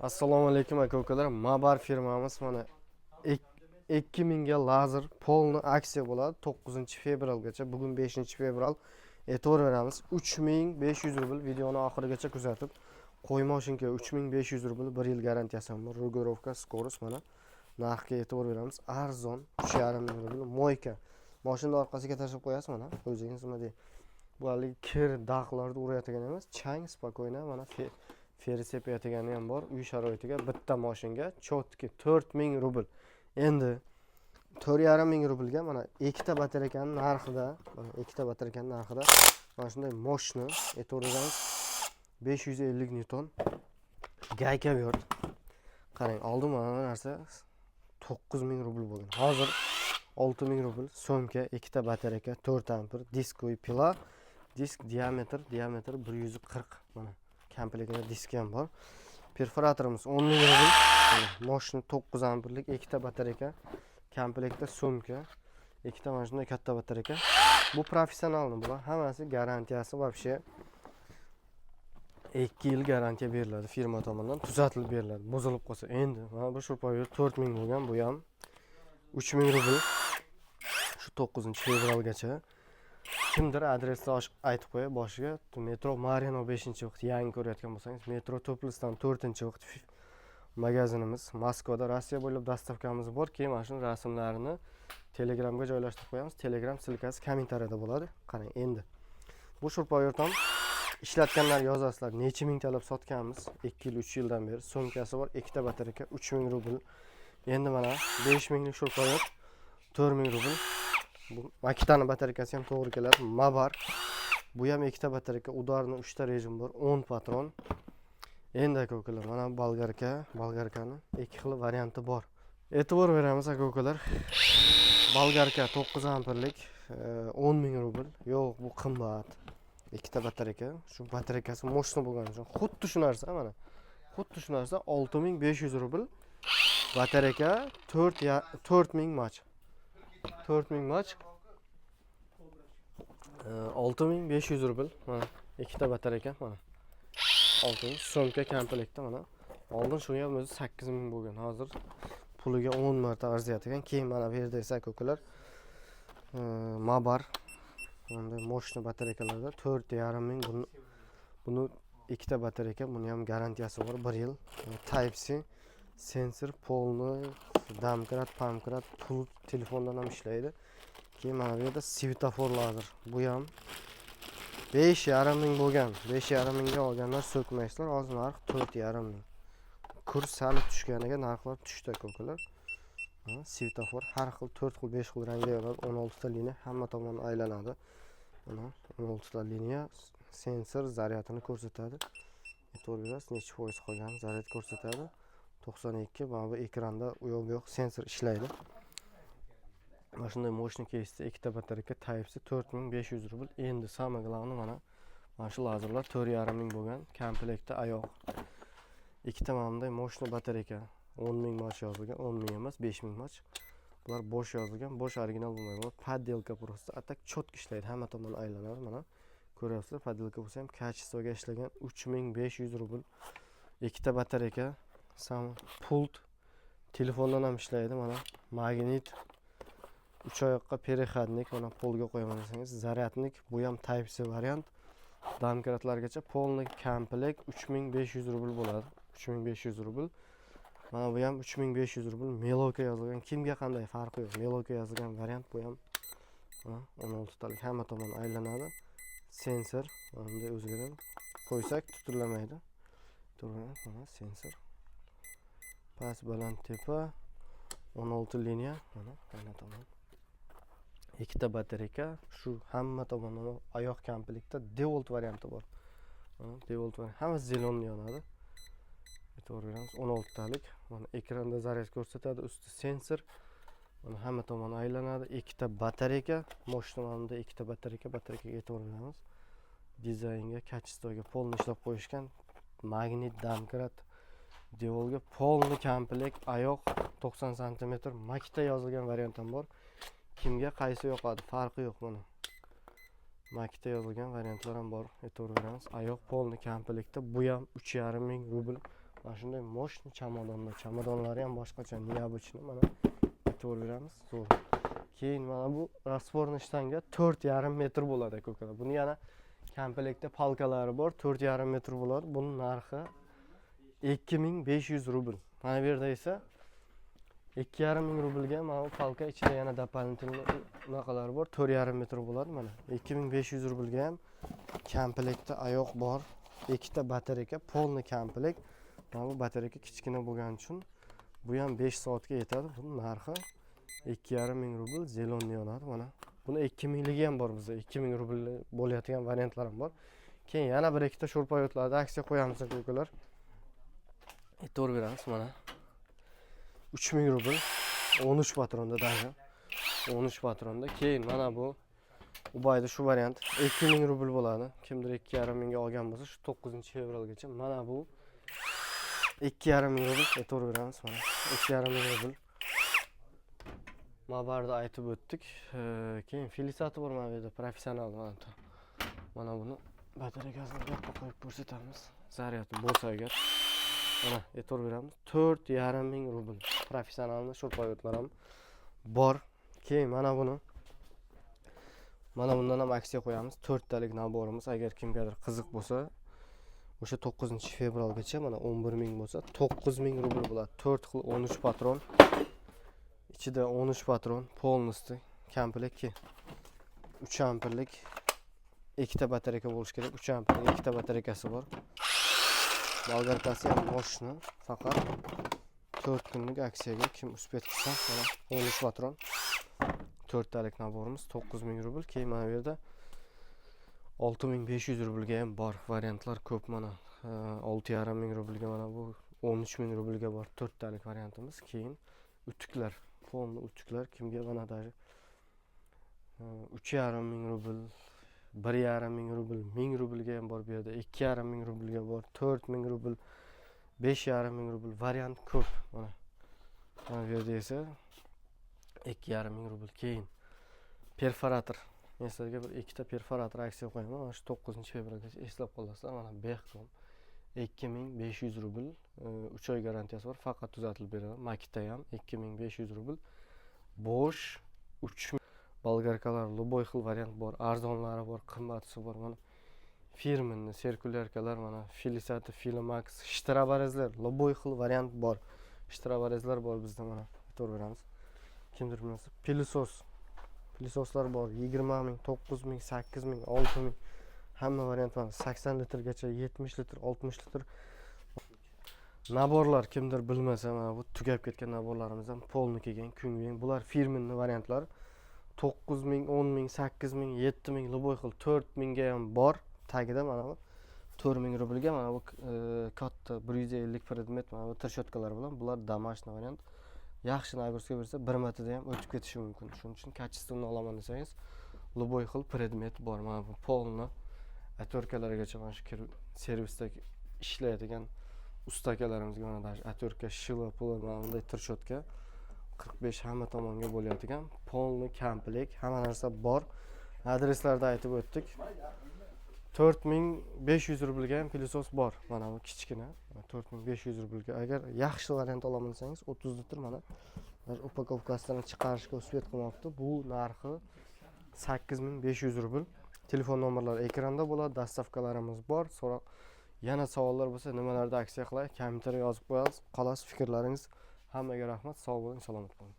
Assalomu alaykum aka-ukalar. Mabar firmamiz mana 2000 ga lazer polni aksiya bo'ladi 9-fevralgacha. Bugun 5-fevral. E'tibor beramiz. 3500 rubl videoni oxirigacha kuzatib, qo'y moshinka 3500 rubl 1 yil garantiyasi bor. Rugorovka, skorost mana. Narxga e'tibor beramiz. Arzon 3,5 ming rubl. Moyka. Mashina orqasiga tashlab qo'yasiz mana. O'zingiz nima deydi? Bu hali kir, daqlarni urayotgan emas. Chang spokойно mana feri sepayotgani ham bor. Uy sharoitiga bitta mashinga chotki 4000 rubl. Endi 4,5 ming rublga mana ikkita batareykaning narxida, mana shunday moshni e'tiboringizga 550 newton gayka berdi. Qarang, oldin mana bu narsa 9000 rubl bo'lgan. Hozir 6000 rubl so'mka, ikkita batareyka, 4 ampere, diskoy pila, disk diametr 140 mana. Komplektida disk ham bor. Perforatorimiz 10 ming rubl. Mashina 9 amperlik, ikkita batareyka, komplektda so'mka, ikkita mana shunday katta batareyka. Bu professionalni bular, hammasi garantiyasi вообще 2 yil garantiya beriladi firma tomonidan, tuzatilib beriladi. Buzilib qolsa, endi mana bu shurpoyi 4000 bo'lgan, bu ham 3000 rubl. Shu 9-fevralgacha. Kimdir adresni aytib qo'ya boshiga. Metro Marino 5-vaqt yangi ko'rayotgan bo'lsangiz, metro To'plisdan 4-vaqt magazinimiz. Moskvada, Rossiya bo'ylab dastavkamiz bor. Keyin mana shu rasmlarini Telegramga joylashtirib qo'yamiz. Telegram silkasi kommentariyada bo'ladi. Qarang, endi bu shurpoyer tom ishlatganlar yozasizlar. Necha ming talab sotganmiz 2 yil, 3 yildan beri. So'mkasi bor, ikkita batareyka 3000 rubl. Endi mana 5000 lik shurpoyer 4000 rubl. Bu makitani batareykasi ham to'g'ri keladi. Mabar. Bu ham ikkita batareyka, udarni 3 ta rejim bor, 10 patron. Endi aka-ukalar, mana bolgarkani ikki xil varianti bor. E'tibor beramiz aka-ukalar. Bolgarka 9 amperlik 10 ming rubl. Yo'q, bu qimmat. Ikkita batareyka. Shu batareykasi moshna bo'lgani uchun xuddi shu narsa mana. Xuddi shu narsa 6500 rubl. Batareyka 4000 mach. 4000 mach 6500 rubl mana ikkita batareyka mana 6000 so'mka komplektda mana oldin shunga ham o'zi 8000 bo'lgan, hozir puliga 10 marta arziyat ekan. Keyin mana bu yerda esa aka-ukalar Mabar bunday moshna batareykalarda 4,5 ming, buni ikkita batareyka, buni ham garantiyasi bor 1 yil. Type C sensor, polni, damkrat, pamkrat, pul telefondan ham ishlaydi. Keyin mana bu yerda svetofor lazer. Bu ham 5,5 ming bo'lgan. 5,5 mingga olganlar so'kmaysizlar. Hozir narx 4,5 ming. Kurs sal tushganiga narxlar tushdi aka-ukalar. Svetofor har xil 4 xil, 5 xil rangda yoradi. 16 ta liniya hamma tomon aylanadi. Mana 16 ta liniya sensor zaryadini ko'rsatadi. E'tibor berasiz, necha foiz qolgan zaryad ko'rsatadi. 92. Mana bu ekranda u yoq sensor ishlaydi. Mana shunday moshna keysda ikkita batareyka Type C 4500 rubl. Endi samое главное mana shu lazerlar 4,5 ming bo'lgan, komplektda oyoq. Ikkita mana bunday moshna batareyka 10 ming mach yozilgan, 10 ming emas 5000 mach. Bular bo'sh yozilgan, bo'sh original bo'lmaydi. Poddelka просто atak chotki ishlaydi, hamma tomon aylanadi mana. Ko'ryapsizlar, poddelka bo'lsa ham kачествоga ishlagan 3500 rubl. Ikkita batareyka, sam pult, telefondan ham ishlaydi mana. Magnit 3 oyoqqa переходник, mana polga qo'yaman desangiz, zaryadnik, bu ham Type C variant. Damkratlargacha polni komplekt 3500 rubl bo'ladi. 3500 rubl. Mana bu ham 3500 rubl. Meloka yozilgan, kimga qanday farqi yo'q. Meloka yozilgan variant bu ham. 16 talik hamma tomon aylanadi. Sensor bunday o'zgaradi. Qo'ysak tuturlamaydi. Mana sensor. Past, baland, tepa 16 liniya mana hamma tomon. Ikkita batareyka, shu hamma tomonlama oyoq komplektda Devolt varianti bor. Devolt variant, hamma zelon yonadi. E'tibor beramiz, 16 talik. Mana ekranda zaryad ko'rsatadi, usti sensor. Mana hamma tomon aylanadi. Ikkita batareyka, mashinalarda ikkita batareykaga e'tibor beramiz. Dizaynga, kачествоga polni ishlab qo'yishgan. Magnit damkrat, Devolga polni komplekt, oyoq 90 cm, makita yozilgan variant ham bor. Kimga qaysi yoqadi, farqi yo'q mana. Makita yozilgan variantlar ham bor. E'tibor beramiz. Oyoq polni komplektda, bu ham 3,5 ming rubl Mana shunday moshni chamadonlari ham boshqacha neobычный mana aytib beramiz. Zo'r. Keyin mana bu rasforni shtanga 4,5 metr bo'ladi aka. Buni yana komplektda palkalari bor, 4,5 metr bo'ladi. Buning narxi 2500 rubl. Mana bu yerda esa 2,5 ming rublga mana bu palka ichida yana дополнительный naqalar bor, 4,5 metr bo'ladi mana. 2500 rublga ham komplektda oyoq bor, ikkita batareyka, polni komplekt. Mana bu batareyka kichkina bo'lgani uchun bu ham 5 soatga yetadi. Buning narxi 2,5 ming rubl zelonni yonadi mana. Buni 2 mingligi ham bor bizda. 2 ming rubl bo'layotgan variantlar ham bor. Keyin yana bir ikkita sho'rpoyotlarda aksiya qo'yamiz aka-ukalar. E'tibor beramiz mana. 3 ming rubl 13 patronda даже. 13 patronda. Keyin mana bu Ubayda shu variant 2 ming rubl bo'ladi. Kimdir 2,5 mingga olgan bo'lsa, shu 9-fevralgacha mana bu 2,5 ming rubl e'tibor beramiz mana. 2,5 ming rubl. Mabarda aytib o'tdik. Keyin filisati bor mana bu yerda, professional mana. Mana buni batareykasini yoqqa qo'yib ko'rsatamiz. Zaryadi bo'lsa agar. Mana e'tibor beramiz. 4,5 ming rubl. Professionalni sho'rpoyotlar ham bor. Keyin mana buni bundan ham aksiya qo'yamiz. 4 talik naborimiz. Agar kimgadir qiziq bo'lsa, o'sha 9-fevralgacha mana 11 ming bo'lsa, 9 ming rubl bo'ladi. 4 xil 13 patron. İçida 13 patron, polnosti komplekt, 3 amperlik, ikkita batareyka bo'lishi kerak. 3 amperlik ikkita batareykasi bor. Bolgarkasi ham moshni, faqat 4 kunlik aksiyaga kim uspet qilsa, mana 13 patron. 4 talik naborimiz 9 ming rubl. Keyin mana bu yerda 6500 rublga ham bor. Variantlar ko'p mana. 6,5 ming rublga mana bu 13 ming rublga bor 4 talik variantimiz. Keyin utuklar, polni utuklar kimga mana даже 3,5 ming rubl, 1,5 ming rubl, 1000 rublga ham bor bu yerda, 2,5 ming rublga bor, 4 ming rubl, 5,5 ming rubl variant ko'p mana. Mana bu yerda esa 2,5 ming rubl. Keyin perforator. Men sizlarga bir ikkita perforator aksiya qo'yaman. Mana shu 9-fevralgacha eslab qolasizlar. Mana Behcom 2500 rubl, 3 oy garantiyasi bor. Faqat tuzatilib beradi. Makita ham 2500 rubl. Bosch 3000. Bolgarkalar любой xil variant bor. Arzonlari bor, qimmatlisi bor. Mana firmenni sirkulyarkalar mana Filisati, Filamax, shtrabarezlar, любой xil variant bor. Shtrabarezlar bor bizda mana. E'tibor beramiz. Kimdir bilmasa, pilisoslar bor. 20 ming, 9 ming, 8 ming, 6 ming. Hamma variant var. 80 litrgacha, 70 litr, 60 litr. Naborlar kimdir bilmasa, mana bu tugab ketgan naborlarimiz ham polni kelgan, kungeng. Bular firmenni variantlar. 9 ming, 10 ming, 8 ming, 7 ming, любой xil 4 mingga ham bor. Tagida mana bu 4 ming rublga mana bu katta 150 predmet mana bu trshotkalar bilan. Bular домашний variant. Yaxshi nagurska bersa, bir martada ham o'tib ketishi mumkin. Shuning uchun kачественный olaman desangiz, любой xil predmet bor. Mana bu polni atyorkalargacha mana shu servisdagi ishlaydigan ustakalarimizga mana даже atyorka, shilo, pul mana bunday tirshotka 45 hamma tomonga bo'layotgan polni komplekt, hamma narsa bor. Adreslarda aytib o'tdik. 4500 rublga ham pilisos bor. Mana bu kichkina 4500 rublga. Agar yaxshi variant olaman desangiz 30 litr mana upakovkasidan chiqarishga uspet qilmoqda. Bu narxi 8500 rubl. Telefon nomerlari ekranda bo'ladi, dastavkalarimiz bor. So'roq yana savollar bo'lsa, nimalarda aksiya qilay, kommentariyga yozib qo'yasiz. Qolasi fikrlaringiz. Hammaga rahmat, sog' bo'ling, salomat bo'ling.